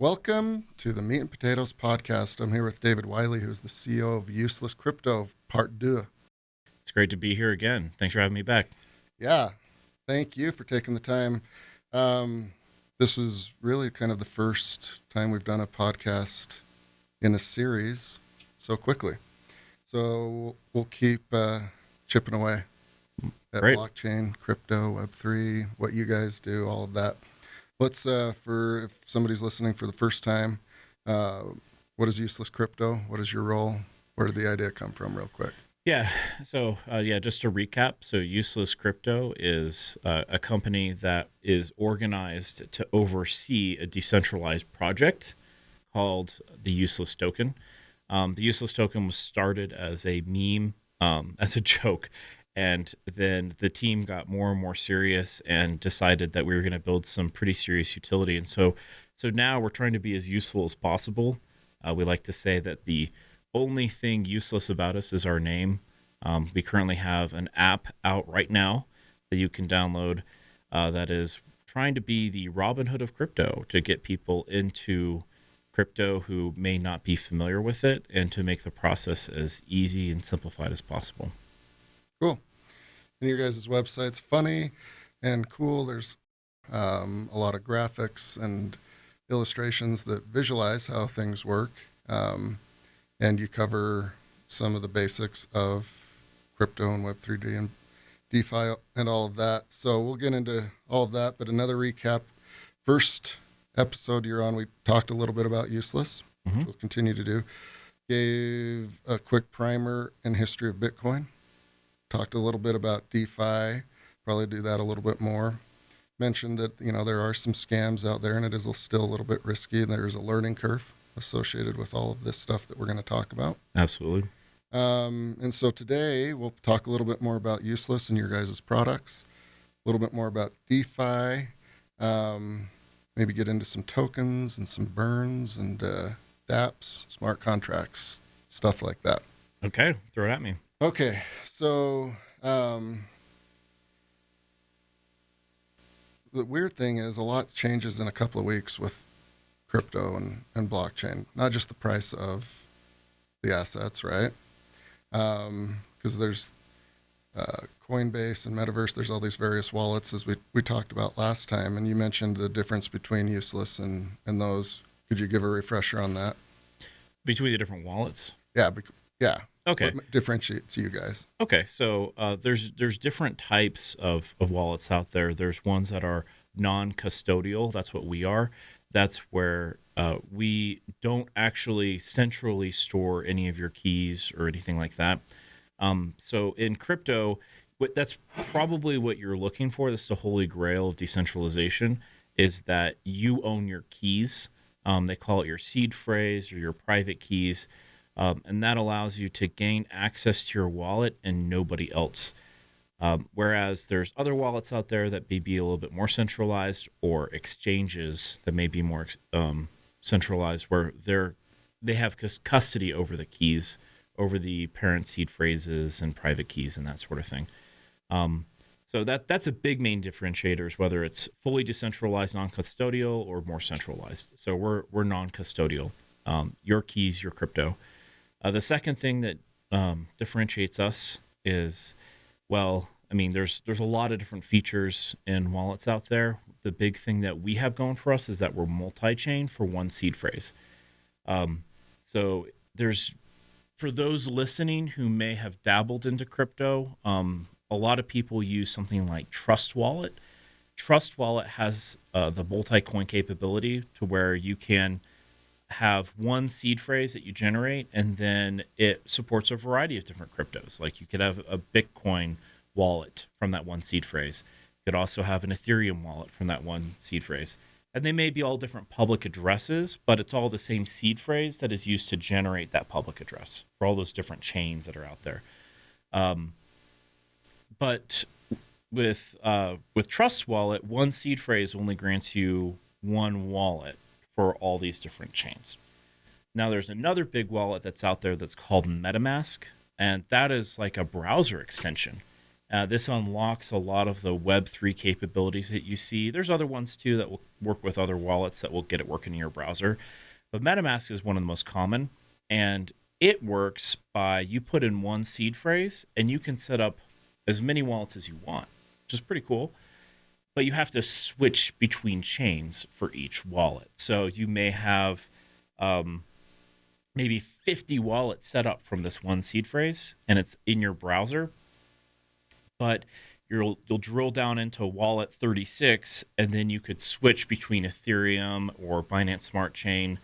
Welcome to the Meat and Potatoes podcast. I'm here with David Wyly, who's the CEO of Useless Crypto, Part 2. It's great to be here again. Thanks for having me back. Yeah, thank you for taking the time. This is really kind of the first time we've done a podcast in a series so quickly. So we'll keep chipping away at Great. blockchain, crypto, Web3, what you guys do, all of that. Let's, if somebody's listening for the first time, what is Useless Crypto? What is your role? Where did the idea come from, real quick? Yeah. So, just to recap, so Useless Crypto is a company that is organized to oversee a decentralized project called the Useless Token. The Useless Token was started as a meme, as a joke. And then the team got more and more serious and decided that we were going to build some pretty serious utility. And so now we're trying to be as useful as possible. We like to say that the only thing useless about us is our name. We currently have an app out right now that you can download that is trying to be the Robin Hood of crypto, to get people into crypto who may not be familiar with it and to make the process as easy and simplified as possible. Cool. And your guys' website's funny and cool. There's a lot of graphics and illustrations that visualize how things work. And you cover some of the basics of crypto and Web3D and DeFi and all of that. So we'll get into all of that. But another recap. First episode you're on, we talked a little bit about Useless, which we'll continue to do. Gave a quick primer and history of Bitcoin. Talked a little bit about DeFi, probably do that a little bit more. Mentioned that, there are some scams out there and it is still a little bit risky. And there's a learning curve associated with all of this stuff that we're going to talk about. Absolutely. And so today we'll talk a little bit more about Useless and your guys' products, a little bit more about DeFi, maybe get into some tokens and some burns and dApps, smart contracts, stuff like that. Okay. Throw it at me. Okay, so the weird thing is a lot changes in a couple of weeks with crypto and blockchain, not just the price of the assets, right? Because there's Coinbase and Metaverse, there's all these various wallets, as we talked about last time, and you mentioned the difference between Useless and those. Could you give a refresher on that? Between the different wallets? Yeah. Okay. What differentiates you guys? Okay, so there's different types of wallets out there. There's ones that are non-custodial. That's what we are. That's where we don't actually centrally store any of your keys or anything like that. So in crypto, that's probably what you're looking for. This is the holy grail of decentralization, is that you own your keys. They call it your seed phrase or your private keys. And that allows you to gain access to your wallet and nobody else. Whereas there's other wallets out there that may be a little bit more centralized, or exchanges that may be more centralized, where they have custody over the keys, over the parent seed phrases and private keys and that sort of thing. So that's a big main differentiator, is whether it's fully decentralized, non-custodial, or more centralized. So we're non-custodial. Your keys, your crypto. The second thing that differentiates us is, there's a lot of different features in wallets out there. The big thing that we have going for us is that we're multi-chain for one seed phrase. So there's, for those listening who may have dabbled into crypto, a lot of people use something like Trust Wallet. Trust Wallet has the multi-coin capability to where you can have one seed phrase that you generate, and then it supports a variety of different cryptos. Like you could have a Bitcoin wallet from that one seed phrase. You could also have an Ethereum wallet from that one seed phrase. And they may be all different public addresses, but it's all the same seed phrase that is used to generate that public address for all those different chains that are out there. But with Trust Wallet, one seed phrase only grants you one wallet for all these different chains. Now, there's another big wallet that's out there that's called MetaMask, and that is like a browser extension. This unlocks a lot of the Web3 capabilities that you see. There's other ones too that will work with other wallets that will get it working in your browser. But MetaMask is one of the most common, and it works by you put in one seed phrase and you can set up as many wallets as you want, which is pretty cool. But you have to switch between chains for each wallet. So you may have maybe 50 wallets set up from this one seed phrase, and it's in your browser. But you'll drill down into wallet 36, and then you could switch between Ethereum or Binance Smart Chain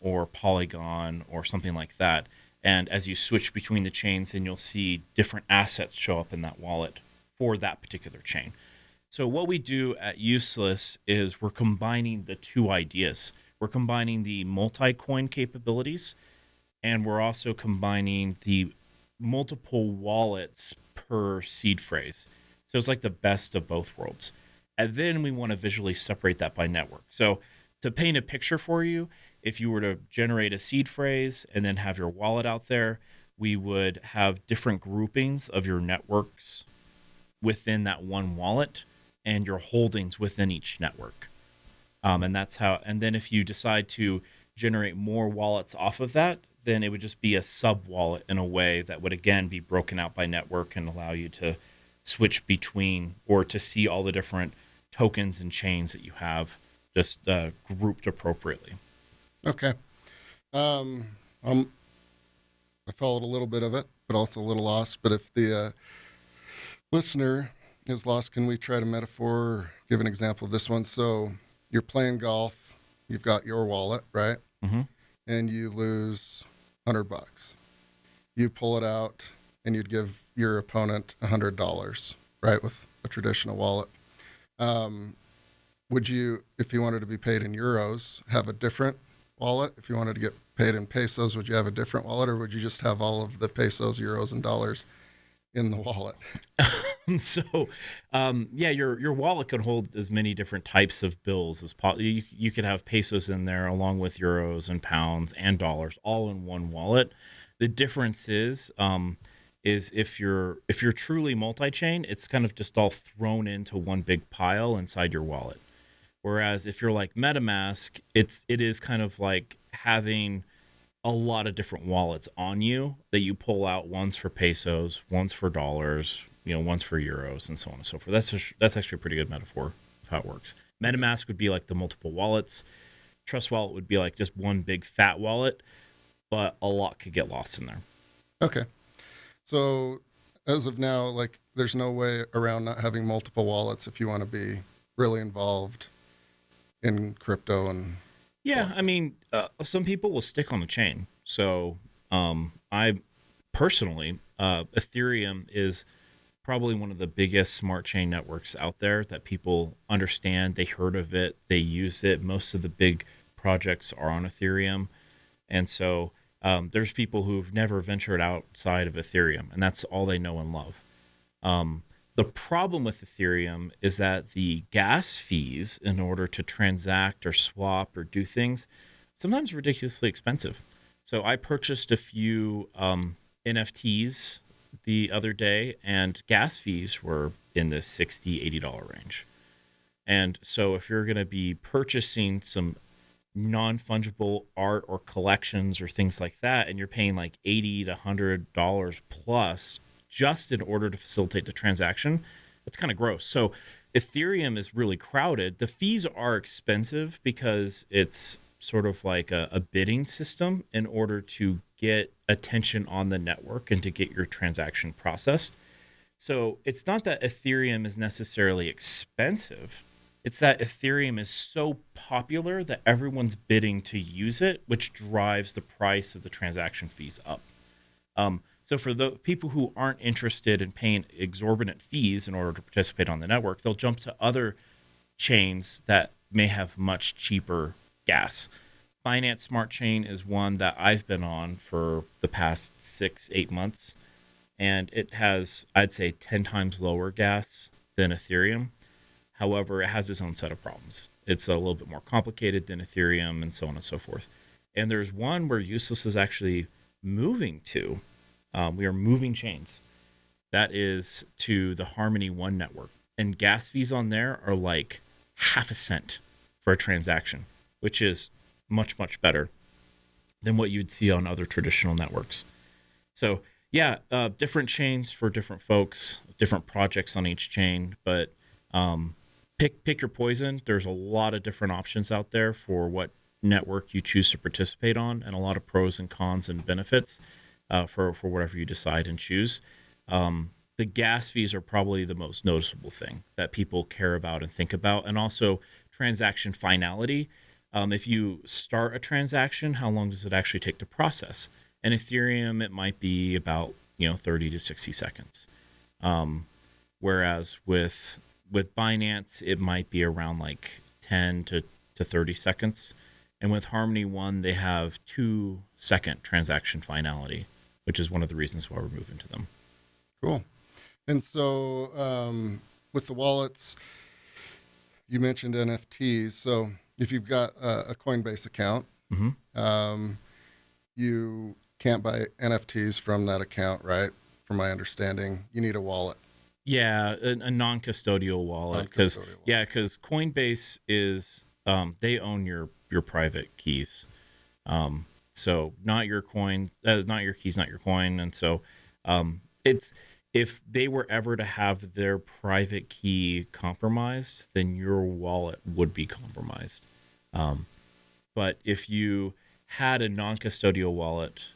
or Polygon or something like that. And as you switch between the chains, then you'll see different assets show up in that wallet for that particular chain. So what we do at Useless is we're combining the two ideas. We're combining the multi-coin capabilities, and we're also combining the multiple wallets per seed phrase. So it's like the best of both worlds. And then we want to visually separate that by network. So to paint a picture for you, if you were to generate a seed phrase and then have your wallet out there, we would have different groupings of your networks within that one wallet and your holdings within each network. And that's how, and then if you decide to generate more wallets off of that, then it would just be a sub wallet in a way that would again be broken out by network and allow you to switch between or to see all the different tokens and chains that you have just grouped appropriately. Okay. I followed a little bit of it, but also a little lost. But if the listener is lost, can we try to metaphor or give an example of this one? So you're playing golf, you've got your wallet, right? Mm-hmm. And you lose $100. You pull it out and you'd give your opponent $100, right? With a traditional wallet. Would you, if you wanted to be paid in euros, have a different wallet? If you wanted to get paid in pesos, would you have a different wallet, or would you just have all of the pesos, euros, and dollars in the wallet? So, yeah, your wallet could hold as many different types of bills as possible. You could have pesos in there along with euros and pounds and dollars all in one wallet. The difference is if you're truly multi-chain, it's kind of just all thrown into one big pile inside your wallet. Whereas if you're like MetaMask, it is kind of like having a lot of different wallets on you that you pull out, one's for pesos, one's for dollars, one's for euros, and so on and so forth. That's actually a pretty good metaphor of how it works. MetaMask would be like the multiple wallets. Trust Wallet would be like just one big fat wallet, but a lot could get lost in there. Okay. So as of now, like, there's no way around not having multiple wallets if you want to be really involved in crypto. And yeah, I mean, some people will stick on the chain. So I personally, Ethereum is probably one of the biggest smart chain networks out there that people understand. They heard of it, they use it. Most of the big projects are on Ethereum. And so there's people who've never ventured outside of Ethereum, and that's all they know and love. The problem with Ethereum is that the gas fees in order to transact or swap or do things, sometimes ridiculously expensive. So I purchased a few NFTs the other day, and gas fees were in the $60, $80 range. And so if you're going to be purchasing some non-fungible art or collections or things like that, and you're paying like $80 to $100 plus just in order to facilitate the transaction, that's kind of gross. So Ethereum is really crowded. The fees are expensive because it's sort of like a bidding system in order to get attention on the network and to get your transaction processed. So it's not that Ethereum is necessarily expensive. It's that Ethereum is so popular that everyone's bidding to use it, which drives the price of the transaction fees up. So for the people who aren't interested in paying exorbitant fees in order to participate on the network, they'll jump to other chains that may have much cheaper gas. Binance Smart Chain is one that I've been on for the past 6-8 months, and it has, I'd say, 10 times lower gas than Ethereum. However, it has its own set of problems. It's a little bit more complicated than Ethereum and so on and so forth. And there's one where Useless is actually moving to. We are moving chains that is to the Harmony One network. And gas fees on there are like half a cent for a transaction, which is much, much better than what you'd see on other traditional networks. So yeah, different chains for different folks, different projects on each chain, but pick your poison. There's a lot of different options out there for what network you choose to participate on, and a lot of pros and cons and benefits for whatever you decide and choose. The gas fees are probably the most noticeable thing that people care about and think about, and also transaction finality. If you start a transaction, how long does it actually take to process? In Ethereum, it might be about 30 to 60 seconds, whereas with Binance, it might be around like 10 to 30 seconds. And with Harmony One, they have 2-second transaction finality, which is one of the reasons why we're moving to them. Cool. And so with the wallets, you mentioned NFTs. So if you've got a Coinbase account, you can't buy NFTs from that account, right? From my understanding, you need a wallet. Yeah, a non-custodial wallet. Because Coinbase is they own your private keys. So not your coin, that is not your keys, not your coin. And so it's, if they were ever to have their private key compromised, then your wallet would be compromised. But if you had a non-custodial wallet,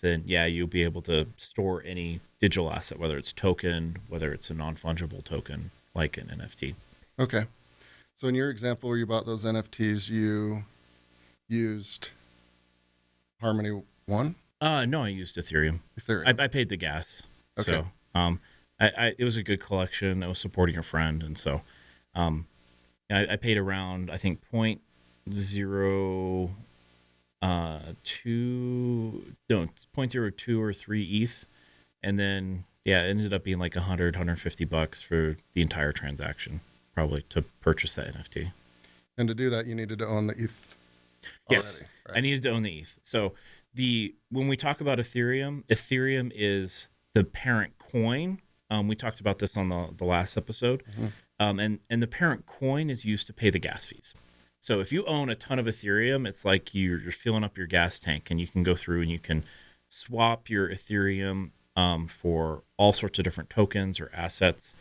then yeah, you'll be able to store any digital asset, whether it's token, whether it's a non-fungible token, like an NFT. Okay. So in your example where you bought those NFTs, you used Harmony One? No, I used Ethereum. I paid the gas. Okay. So it was a good collection. I was supporting a friend, and so I paid around, I think, 0.02 or 3 ETH, and then it ended up being like $150 for the entire transaction, probably, to purchase that NFT. And to do that, you needed to own the ETH already, yes, right? I needed to own the ETH. So when we talk about Ethereum is the parent coin. We talked about this on the last episode. And the parent coin is used to pay the gas fees. So if you own a ton of Ethereum, it's like you're filling up your gas tank, and you can go through and you can swap your Ethereum for all sorts of different tokens or assets.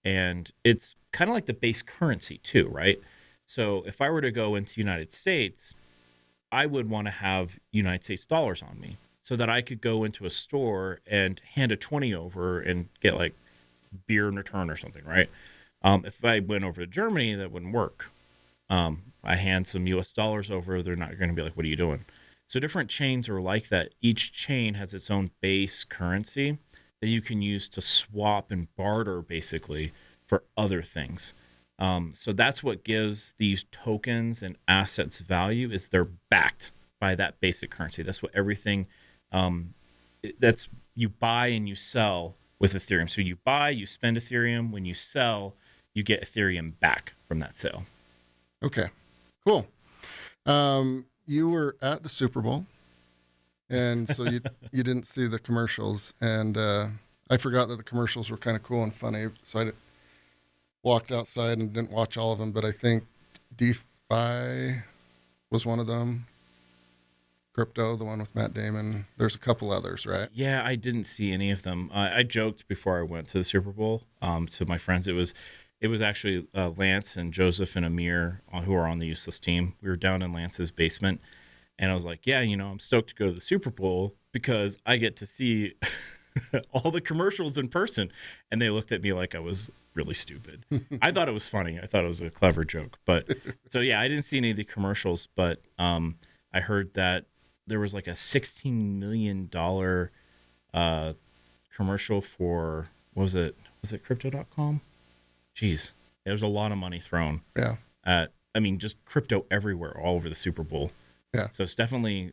And it's kind of like the base currency too, right? So if I were to go into the United States, I would want to have United States dollars on me so that I could go into a store and hand a 20 over and get like beer in return or something, right? If I went over to Germany, that wouldn't work. I hand some US dollars over, they're not going to be like, what are you doing? So different chains are like that. Each chain has its own base currency that you can use to swap and barter basically for other things. So that's what gives these tokens and assets value, is they're backed by that basic currency. That's what everything, that's, you buy and you sell with Ethereum. So you buy, you spend Ethereum. When you sell, you get Ethereum back from that sale. Okay, cool. You were at the Super Bowl, and so you didn't see the commercials, and I forgot that the commercials were kind of cool and funny, so I walked outside and didn't watch all of them, but I think DeFi was one of them. Crypto, the one with Matt Damon. There's a couple others, right? Yeah, I didn't see any of them. I joked before I went to the Super Bowl to my friends. It was actually Lance and Joseph and Amir, who are on the Useless team. We were down in Lance's basement, and I was like, yeah, I'm stoked to go to the Super Bowl because I get to see all the commercials in person. And they looked at me like I was really stupid. I thought it was funny. I thought it was a clever joke. But so, yeah, I didn't see any of the commercials, but I heard that there was like a $16 million commercial for, what was it? Was it crypto.com? Jeez, there's a lot of money thrown at, just crypto everywhere, all over the Super Bowl. Yeah. So it's definitely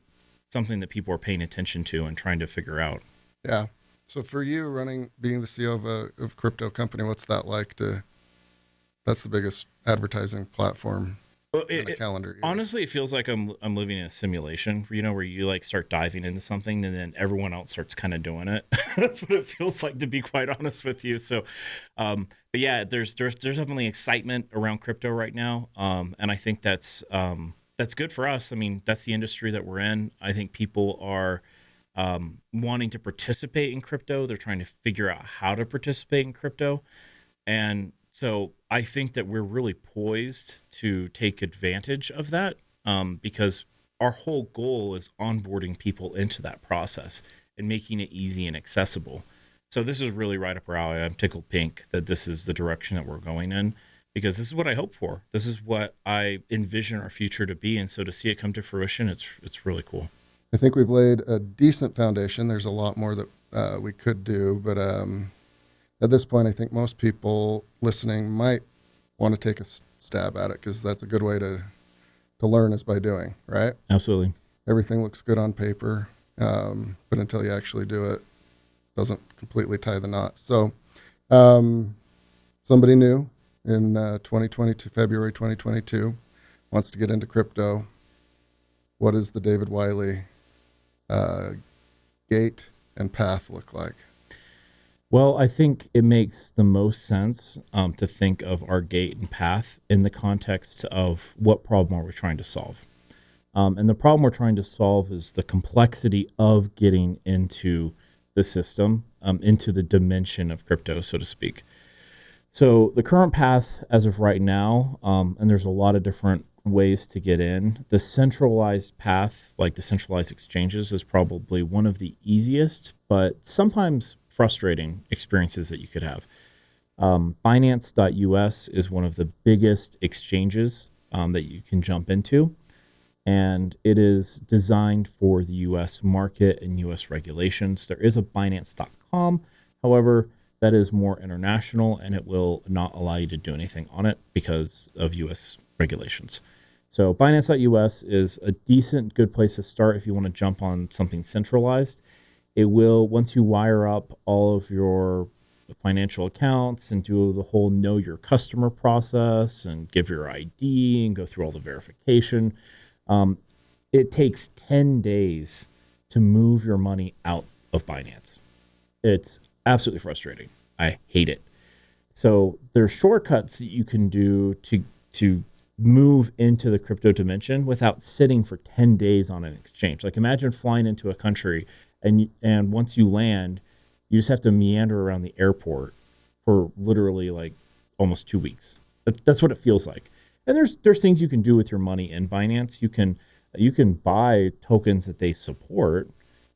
something that people are paying attention to and trying to figure out. Yeah. So for you, being the CEO of a crypto company, what's that like that's the biggest advertising platform Well, in a calendar year. honestly, it feels like I'm living in a simulation. Where you like start diving into something and then everyone else starts kind of doing it. That's what it feels like, to be quite honest with you. So, but yeah, there's definitely excitement around crypto right now, and I think that's good for us. I mean, that's the industry that we're in. I think people are wanting to participate in crypto. They're trying to figure out how to participate in crypto. And so I think that we're really poised to take advantage of that, because our whole goal is onboarding people into that process and making it easy and accessible. So this is really right up our alley. I'm tickled pink that this is the direction that we're going in, because this is what I hope for. This is what I envision our future to be. And so to see it come to fruition, it's really cool. I think we've laid a decent foundation. There's a lot more that we could do, but at this point, I think most people listening might want to take a stab at it, because that's a good way to learn, is by doing, right? Absolutely. Everything looks good on paper, but until you actually do it, doesn't completely tie the knot. So somebody new in 2022, February 2022, wants to get into crypto. What does the David Wyly gate and path look like? Well, I think it makes the most sense to think of our gate and path in the context of what problem are we trying to solve. And the problem we're trying to solve is the complexity of getting into the system, into the dimension of crypto, so to speak. So the current path as of right now, and there's a lot of different ways to get in. The centralized path, like the centralized exchanges, is probably one of the easiest, but sometimes frustrating experiences that you could have. Binance.us is one of the biggest exchanges that you can jump into, and it is designed for the U.S. market and U.S. regulations. There is a Binance.com, however, that is more international, and it will not allow you to do anything on it because of U.S. regulations. So Binance.us is a decent, good place to start if you want to jump on something centralized. It will, once you wire up all of your financial accounts and do the whole know your customer process and give your ID and go through all the verification, it takes 10 days to move your money out of Binance. It's absolutely frustrating. I hate it. So there's shortcuts that you can do to move into the crypto dimension without sitting for 10 days on an exchange. Like, imagine flying into a country and once you land, you just have to meander around the airport for literally like almost 2 weeks. That's what it feels like. And there's things you can do with your money in Binance. You can buy tokens that they support,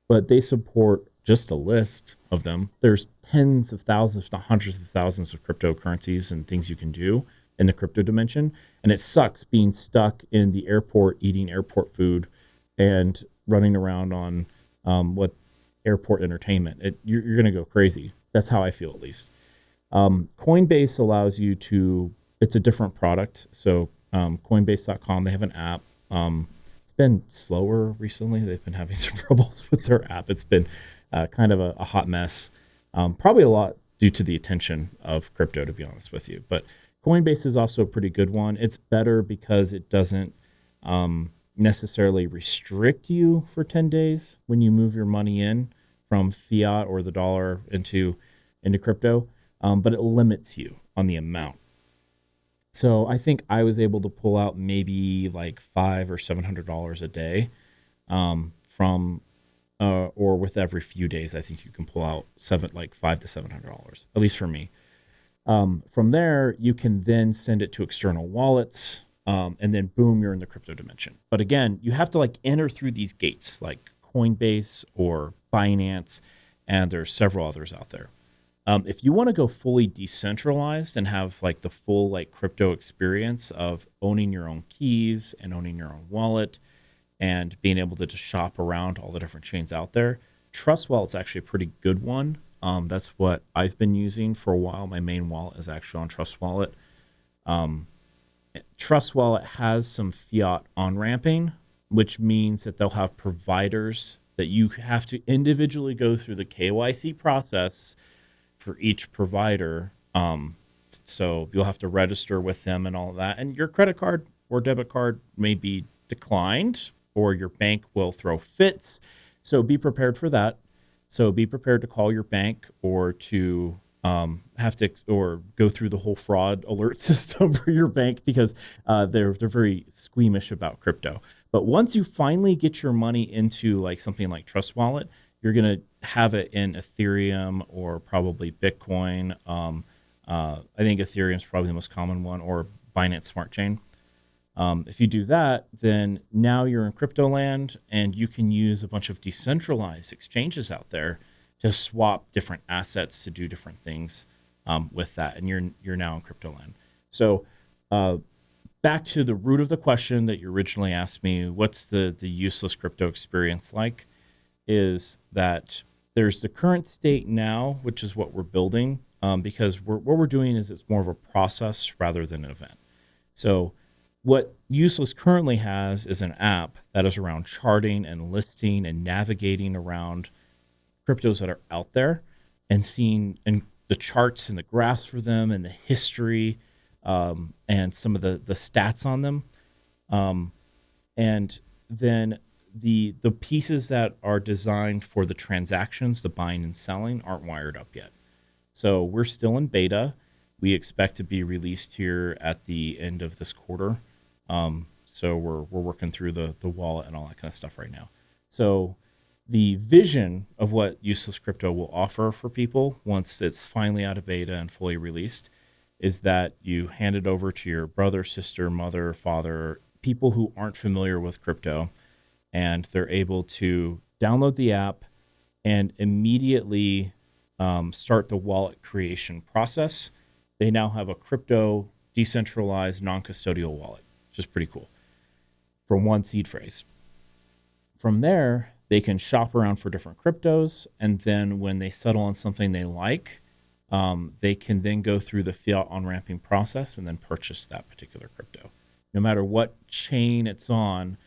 but they support just a list of them. There's tens of thousands, if not hundreds of thousands of cryptocurrencies and things you can do in the crypto dimension. And it sucks being stuck in the airport, eating airport food and running around on what airport entertainment. You're going to go crazy. That's how I feel, at least. Coinbase allows you to, it's a different product. So Coinbase.com, they have an app. It's been slower recently. They've been having some troubles with their app. It's been kind of a hot mess. Probably a lot due to the attention of crypto, to be honest with you. But Coinbase is also a pretty good one. It's better because it doesn't necessarily restrict you for 10 days when you move your money in from fiat or the dollar into crypto, but it limits you on the amount. So I think I was able to pull out maybe like $500 or $700 a day from or with every few days. I think you can pull out $500 to $700, at least for me. From there, you can then send it to external wallets, and then boom, you're in the crypto dimension. But again, you have to like enter through these gates, like Coinbase or Binance, and there's several others out there. If you want to go fully decentralized and have like the full like crypto experience of owning your own keys and owning your own wallet and being able to just shop around all the different chains out there, Trust Wallet's actually a pretty good one. That's what I've been using for a while. My main wallet is actually on Trust Wallet. Trust Wallet has some fiat on-ramping, which means that they'll have providers that you have to individually go through the KYC process for each provider. So you'll have to register with them and all of that. And your credit card or debit card may be declined, or your bank will throw fits. So be prepared for that. So be prepared to call your bank or to have to or go through the whole fraud alert system for your bank, because they're very squeamish about crypto. But once you finally get your money into like something like Trust Wallet, you're gonna have it in Ethereum or probably Bitcoin. I think Ethereum is probably the most common one, or Binance Smart Chain. If you do that, then now you're in crypto land, and you can use a bunch of decentralized exchanges out there to swap different assets to do different things with that, and you're now in crypto land. So back to the root of the question that you originally asked me, what's the useless crypto experience like? Is that there's the current state now, which is what we're building, because what we're doing is it's more of a process rather than an event. So what Useless currently has is an app that is around charting and listing and navigating around cryptos that are out there and seeing and the charts and the graphs for them and the history and some of the stats on them. And then the pieces that are designed for the transactions, the buying and selling, aren't wired up yet. So we're still in beta. We expect to be released here at the end of this quarter. So we're working through the wallet and all that kind of stuff right now. So the vision of what Useless Crypto will offer for people once it's finally out of beta and fully released is that you hand it over to your brother, sister, mother, father, people who aren't familiar with crypto, and they're able to download the app and immediately start the wallet creation process. They now have a crypto decentralized non-custodial wallet, which is pretty cool, from one seed phrase. From there, they can shop around for different cryptos, and then when they settle on something they like, they can then go through the fiat on-ramping process and then purchase that particular crypto. No matter what chain it's on,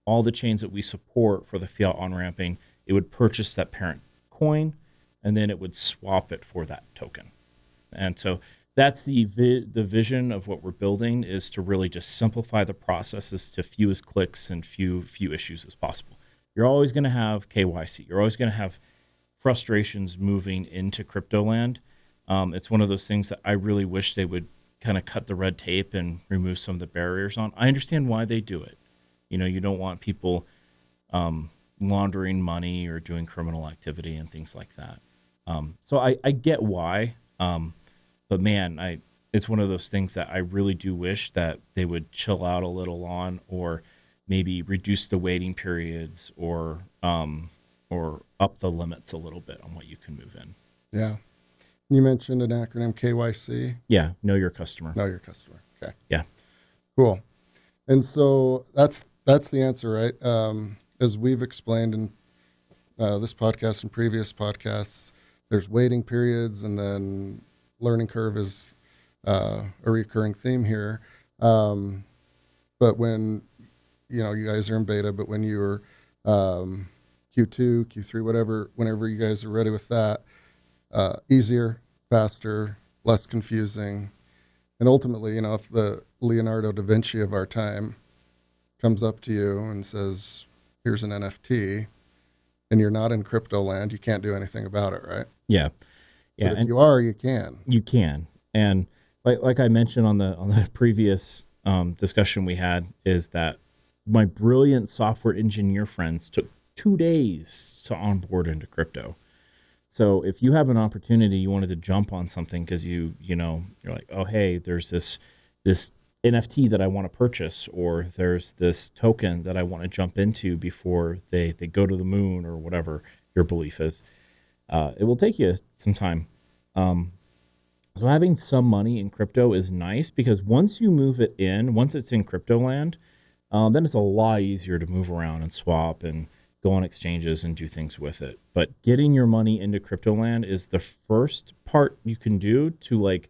all the chains that we support for the fiat on-ramping, it would purchase that parent coin, and then it would swap it for that token. And so that's the vision of what we're building, is to really just simplify the processes to fewest clicks and few issues as possible. You're always going to have KYC. You're always going to have frustrations moving into crypto land. It's one of those things that I really wish they would kind of cut the red tape and remove some of the barriers on. I understand why they do it. You know, you don't want people laundering money or doing criminal activity and things like that. So I get why. But man, it's one of those things that I really do wish that they would chill out a little on, or maybe reduce the waiting periods, or up the limits a little bit on what you can move in. Yeah. You mentioned an acronym, KYC. Yeah, know your customer. Know your customer. Okay. Yeah. Cool. And so that's the answer, right? As we've explained in this podcast and previous podcasts, there's waiting periods, and then learning curve is a recurring theme here. But when, you guys are in beta, but when you're Q2, Q3, whenever you guys are ready with that, easier, faster, less confusing. And ultimately, if the Leonardo da Vinci of our time comes up to you and says, here's an NFT, and you're not in crypto land, you can't do anything about it, right? Yeah. Yeah. But if you are, you can. You can. And like I mentioned on the previous discussion we had, is that my brilliant software engineer friends took 2 days to onboard into crypto. So if you have an opportunity, you wanted to jump on something because you're like, oh, hey, there's this NFT that I want to purchase, or there's this token that I want to jump into before they go to the moon, or whatever your belief is. It will take you some time. So having some money in crypto is nice, because once you move it in, once it's in crypto land, then it's a lot easier to move around and swap and go on exchanges and do things with it. But getting your money into crypto land is the first part you can do to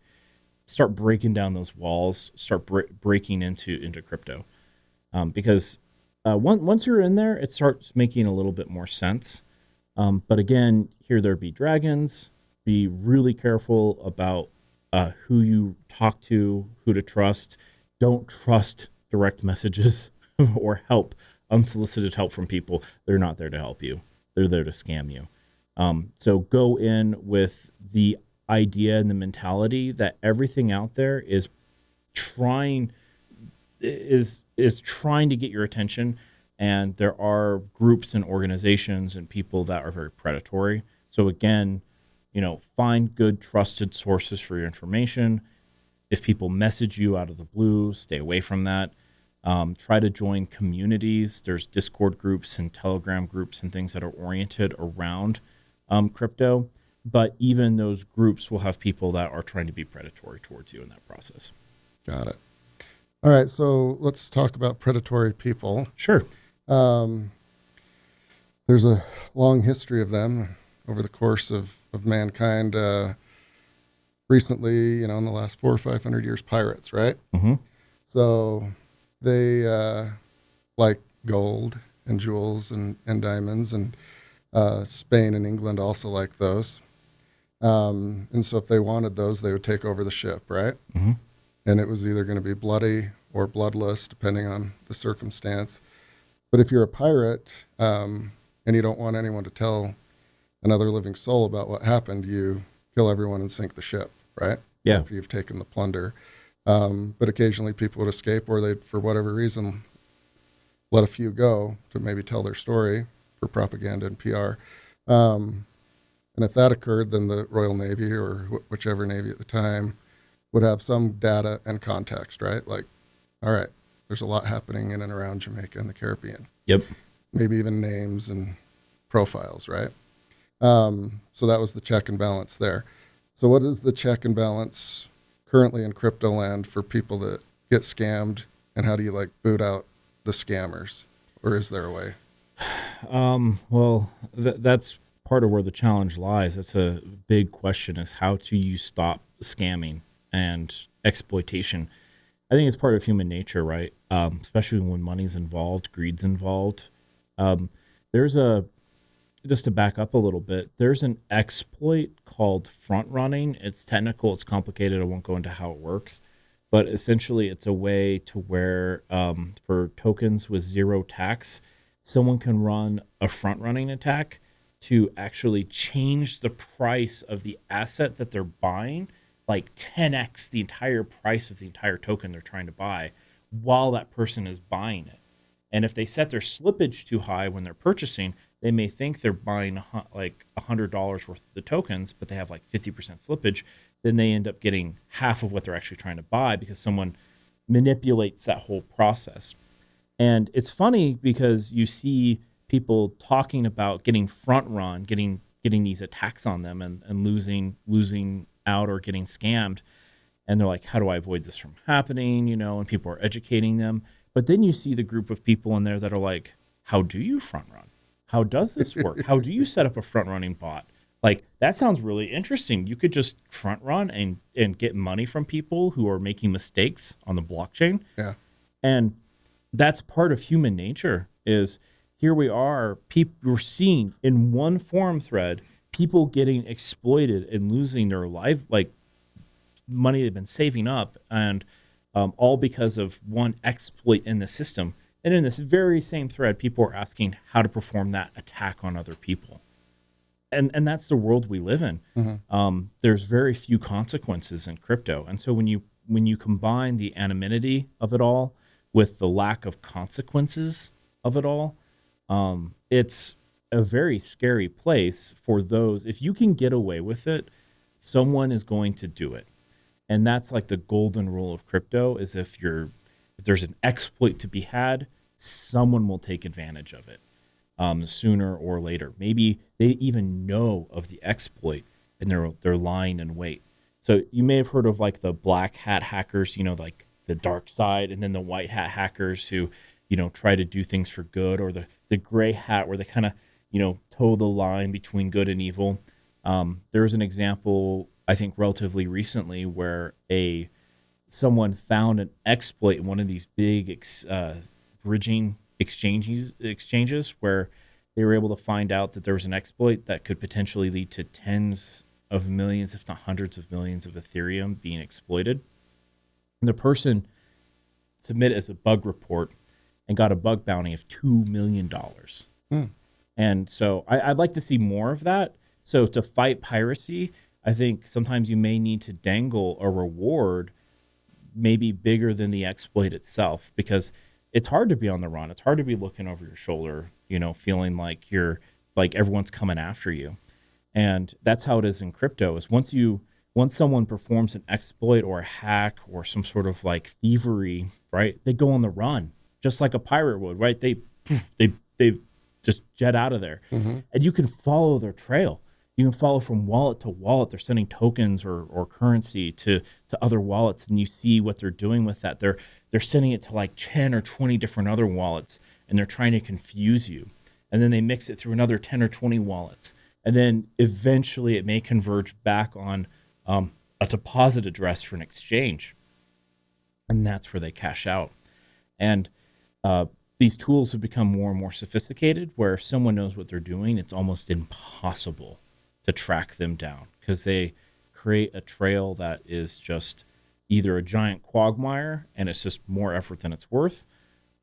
start breaking down those walls, start breaking into crypto. Because once you're in there, it starts making a little bit more sense. But again, here there be dragons. Be really careful about who you talk to, who to trust. Don't trust direct messages or help, unsolicited help from people, they're not there to help you. They're there to scam you. So go in with the idea and the mentality that everything out there is trying trying to get your attention, and there are groups and organizations and people that are very predatory. So again, find good trusted sources for your information. If people message you out of the blue, stay away from that. Try to join communities. There's Discord groups and Telegram groups and things that are oriented around crypto. But even those groups will have people that are trying to be predatory towards you in that process. Got it. All right, so let's talk about predatory people. Sure. There's a long history of them over the course of mankind. Recently, in the last 400 or 500 years, pirates, right? Mm-hmm. So they like gold and jewels and diamonds, and Spain and England also like those. And so if they wanted those, they would take over the ship, right? Mm-hmm. And it was either going to be bloody or bloodless, depending on the circumstance. But if you're a pirate and you don't want anyone to tell another living soul about what happened, you kill everyone and sink the ship, right? Yeah. After you've taken the plunder. But occasionally people would escape, or they'd, for whatever reason, let a few go to maybe tell their story for propaganda and PR. And if that occurred, then the Royal Navy, or whichever Navy at the time, would have some data and context, right? Like, all right, there's a lot happening in and around Jamaica and the Caribbean. Yep. Maybe even names and profiles, right? So that was the check and balance there. So what is the check and balance currently in crypto land for people that get scammed, and how do you boot out the scammers, or is there a way? Well, that's part of where the challenge lies. That's a big question, is how do you stop scamming and exploitation? I think it's part of human nature, right? Especially when money's involved, greed's involved. Just to back up a little bit, there's an exploit called front running. It's technical, it's complicated. I won't go into how it works, but essentially it's a way to where for tokens with zero tax, someone can run a front running attack to actually change the price of the asset that they're buying, like 10x the entire price of the entire token they're trying to buy while that person is buying it. And if they set their slippage too high when they're purchasing, they may think they're buying like $100 worth of the tokens, but they have like 50% slippage. Then they end up getting half of what they're actually trying to buy because someone manipulates that whole process. And it's funny because you see people talking about getting front run, getting these attacks on them and losing out or getting scammed. And they're like, how do I avoid this from happening? And people are educating them. But then you see the group of people in there that are like, how do you front run? How does this work? How do you set up a front running bot? Like, that sounds really interesting. You could just front run and get money from people who are making mistakes on the blockchain. Yeah. And that's part of human nature. Is here we are, we're seeing in one forum thread, people getting exploited and losing their life, like money they've been saving up, and all because of one exploit in the system. And in this very same thread, people are asking how to perform that attack on other people. And that's the world we live in. Mm-hmm. There's very few consequences in crypto. And so when you combine the anonymity of it all with the lack of consequences of it all, it's a very scary place for those. If you can get away with it, someone is going to do it. And that's like the golden rule of crypto, is if there's an exploit to be had, someone will take advantage of it sooner or later. Maybe they even know of the exploit and they're lying in wait. So you may have heard of like the black hat hackers, like the dark side, and then the white hat hackers who, try to do things for good, or the gray hat where they kind of, toe the line between good and evil. There's an example, I think, relatively recently where someone found an exploit in one of these big bridging exchanges where they were able to find out that there was an exploit that could potentially lead to tens of millions, if not hundreds of millions of Ethereum being exploited. And the person submit it as a bug report and got a bug bounty of $2 million. And so I'd like to see more of that. So to fight piracy, I think sometimes you may need to dangle a reward maybe bigger than the exploit itself, because it's hard to be on the run. It's hard to be looking over your shoulder, feeling like everyone's coming after you. And that's how it is in crypto, is once someone performs an exploit or a hack or some sort of like thievery, right? They go on the run just like a pirate would, right? They just jet out of there. And you can follow their trail. You can follow from wallet to wallet. They're sending tokens or currency to other wallets, and you see what they're doing with that. They're sending it to like 10 or 20 different other wallets, and they're trying to confuse you. And then they mix it through another 10 or 20 wallets. And then eventually it may converge back on a deposit address for an exchange. And that's where they cash out. And these tools have become more and more sophisticated, where if someone knows what they're doing, it's almost impossible to track them down, because they create a trail that is just either a giant quagmire and it's just more effort than it's worth,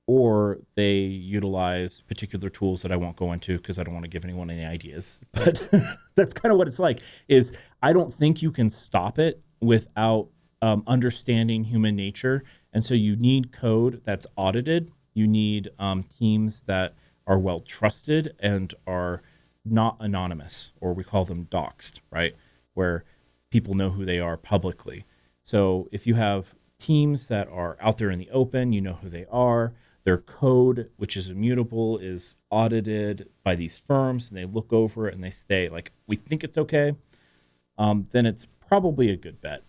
or they utilize particular tools that I won't go into because I don't want to give anyone any ideas. But that's kind of what it's like. Is I don't think you can stop it without understanding human nature. And so you need code that's audited. You need teams that are well trusted and are not anonymous, or we call them doxed, right? Where people know who they are publicly. So if you have teams that are out there in the open, you know who they are. Their code, which is immutable, is audited by these firms, and they look over it and they say, like, we think it's okay, then it's probably a good bet.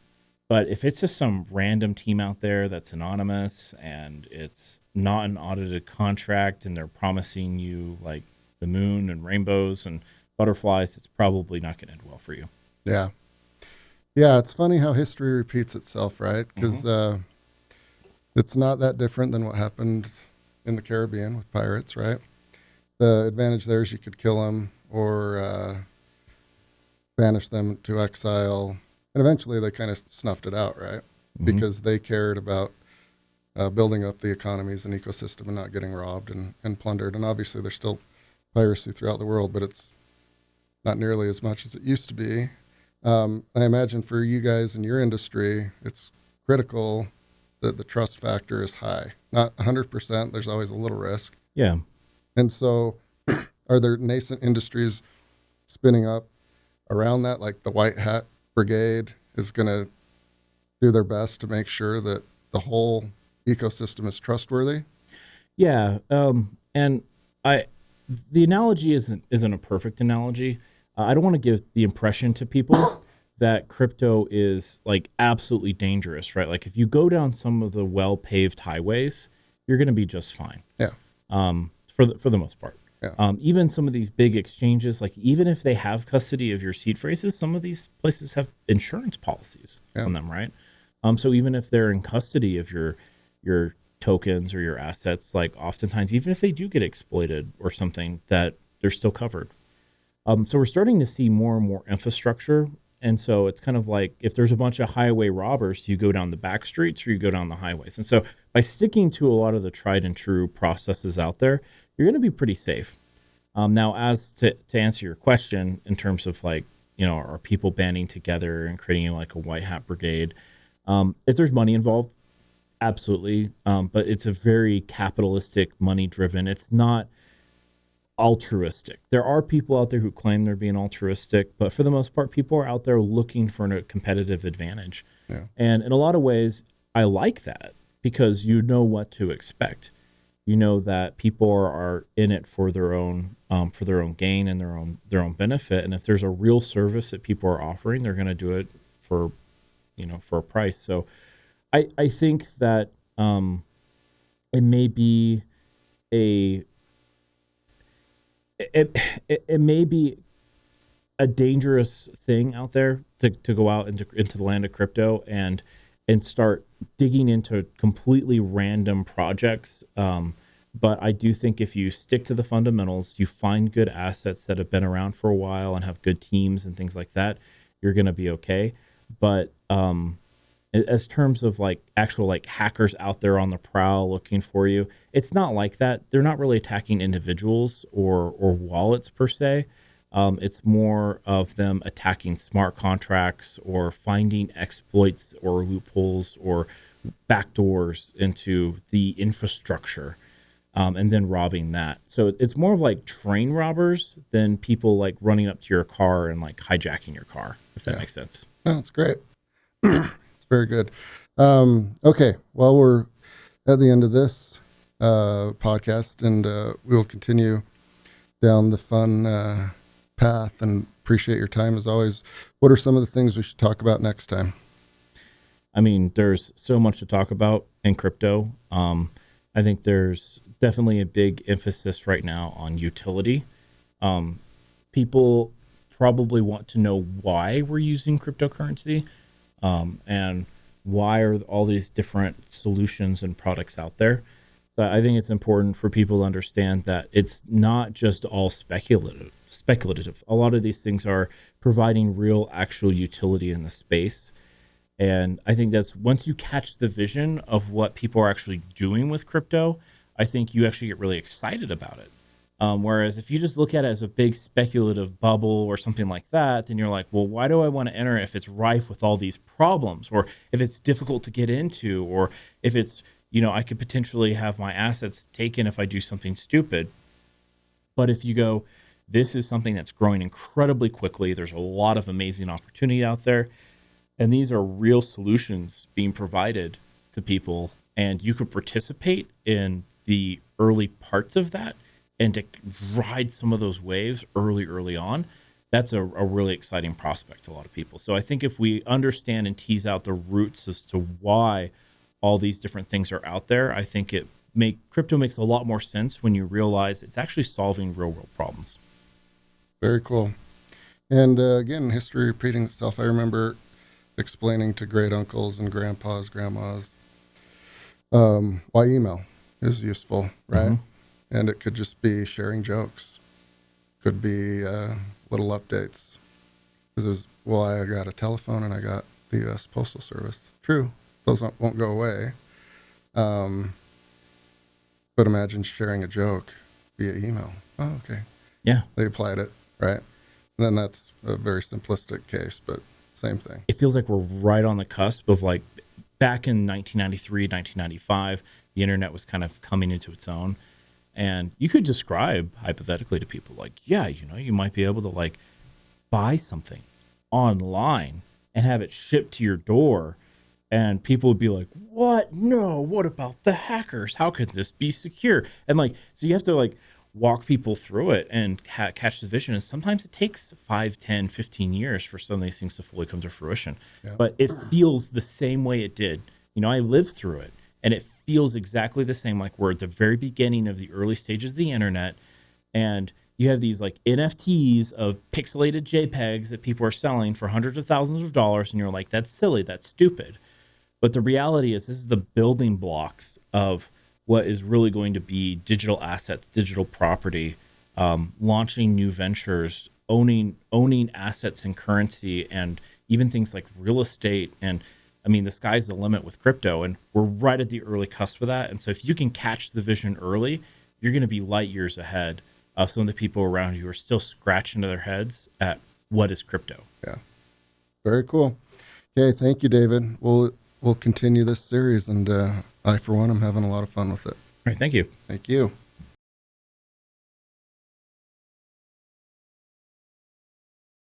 But if it's just some random team out there that's anonymous and it's not an audited contract and they're promising you like the moon and rainbows and butterflies, it's probably not going to end well for you. Yeah. Yeah, it's funny how history repeats itself, right? Because it's not that different than what happened in the Caribbean with pirates, right? The advantage there is you could kill them or banish them to exile. And eventually they kind of snuffed it out, right? Because they cared about building up the economies and ecosystem and not getting robbed and plundered. And obviously there's still piracy throughout the world, but it's not nearly as much as it used to be. I imagine for you guys in your industry, it's critical that the trust factor is high. Not 100%. There's always a little risk. Yeah. And so are there nascent industries spinning up around that? Like the White Hat Brigade is going to do their best to make sure that the whole ecosystem is trustworthy? Yeah. And the analogy isn't a perfect analogy. I don't want to give the impression to people that crypto is like absolutely dangerous, right? Like if you go down some of the well-paved highways, you're going to be just fine. Yeah. For the most part. Yeah. Even some of these big exchanges, like even if they have custody of your seed phrases, some of these places have insurance policies on them, right? So even if they're in custody of your tokens or your assets, like oftentimes, even if they do get exploited or something, that they're still covered. So we're starting to see more and more infrastructure. And so it's kind of like if there's a bunch of highway robbers, you go down the back streets or you go down the highways. And so by sticking to a lot of the tried and true processes out there, you're going to be pretty safe. Now, as to answer your question in terms of like, are people banding together and creating like a White Hat Brigade? If there's money involved, absolutely. But it's a very capitalistic, money-driven. It's not altruistic. There are people out there who claim they're being altruistic, but for the most part, people are out there looking for a competitive advantage. Yeah. And in a lot of ways, I like that because you know what to expect. You know that people are in it for their own gain and their own benefit. And if there's a real service that people are offering, they're going to do it for a price. So I think that it may be it may be a dangerous thing out there to go out into the land of crypto and start digging into completely random projects. But I do think if you stick to the fundamentals, you find good assets that have been around for a while and have good teams and things like that, you're going to be okay. But as terms of like actual like hackers out there on the prowl looking for you, it's not like that. They're not really attacking individuals or wallets per se. It's more of them attacking smart contracts or finding exploits or loopholes or backdoors into the infrastructure, and then robbing that. So it's more of like train robbers than people like running up to your car and like hijacking your car, if that makes sense. No, that's great. It's very good. Okay, well, we're at the end of this podcast, and we will continue down the fun path, and appreciate your time as always. What are some of the things we should talk about next time? I mean, there's so much to talk about in crypto. I think there's definitely a big emphasis right now on utility. People probably want to know why we're using cryptocurrency, and why are all these different solutions and products out there. So I think it's important for people to understand that it's not just all speculative. A lot of these things are providing real actual utility in the space. And I think that's once you catch the vision of what people are actually doing with crypto, I think you actually get really excited about it. Whereas if you just look at it as a big speculative bubble or something like that, then you're like, well, why do I want to enter if it's rife with all these problems, or if it's difficult to get into, or if it's, I could potentially have my assets taken if I do something stupid. But if you go, this is something that's growing incredibly quickly, there's a lot of amazing opportunity out there, and these are real solutions being provided to people, and you could participate in the early parts of that and to ride some of those waves early on, that's a really exciting prospect to a lot of people. So I think if we understand and tease out the roots as to why all these different things are out there, I think crypto makes a lot more sense when you realize it's actually solving real world problems. Very cool. And again, history repeating itself. I remember explaining to great uncles and grandpas, grandmas, why email is useful, right? Mm-hmm. And it could just be sharing jokes, could be little updates. Because I got a telephone and I got the U.S. Postal Service. True, those won't go away. But imagine sharing a joke via email. Oh, okay. Yeah. They applied it, right? And then that's a very simplistic case, but same thing. It feels like we're right on the cusp of like back in 1993, 1995, the internet was kind of coming into its own. And you could describe hypothetically to people like, yeah, you might be able to like buy something online and have it shipped to your door. And people would be like, what? No, what about the hackers? How could this be secure? And like, so you have to like walk people through it and catch the vision. And sometimes it takes 5, 10, 15 years for some of these things to fully come to fruition. Yeah. But it feels the same way it did. I lived through it. And it feels exactly the same, like we're at the very beginning of the early stages of the internet, and you have these like NFTs of pixelated JPEGs that people are selling for hundreds of thousands of dollars, and you're like, that's silly, that's stupid. But the reality is this is the building blocks of what is really going to be digital assets, digital property, launching new ventures, owning assets and currency, and even things like real estate. And I mean, the sky's the limit with crypto, and we're right at the early cusp of that. And so if you can catch the vision early, you're going to be light years ahead of some of the people around you who are still scratching their heads at what is crypto. Yeah. Very cool. Okay. Thank you, David. We'll continue this series, and I, for one, am having a lot of fun with it. All right. Thank you. Thank you.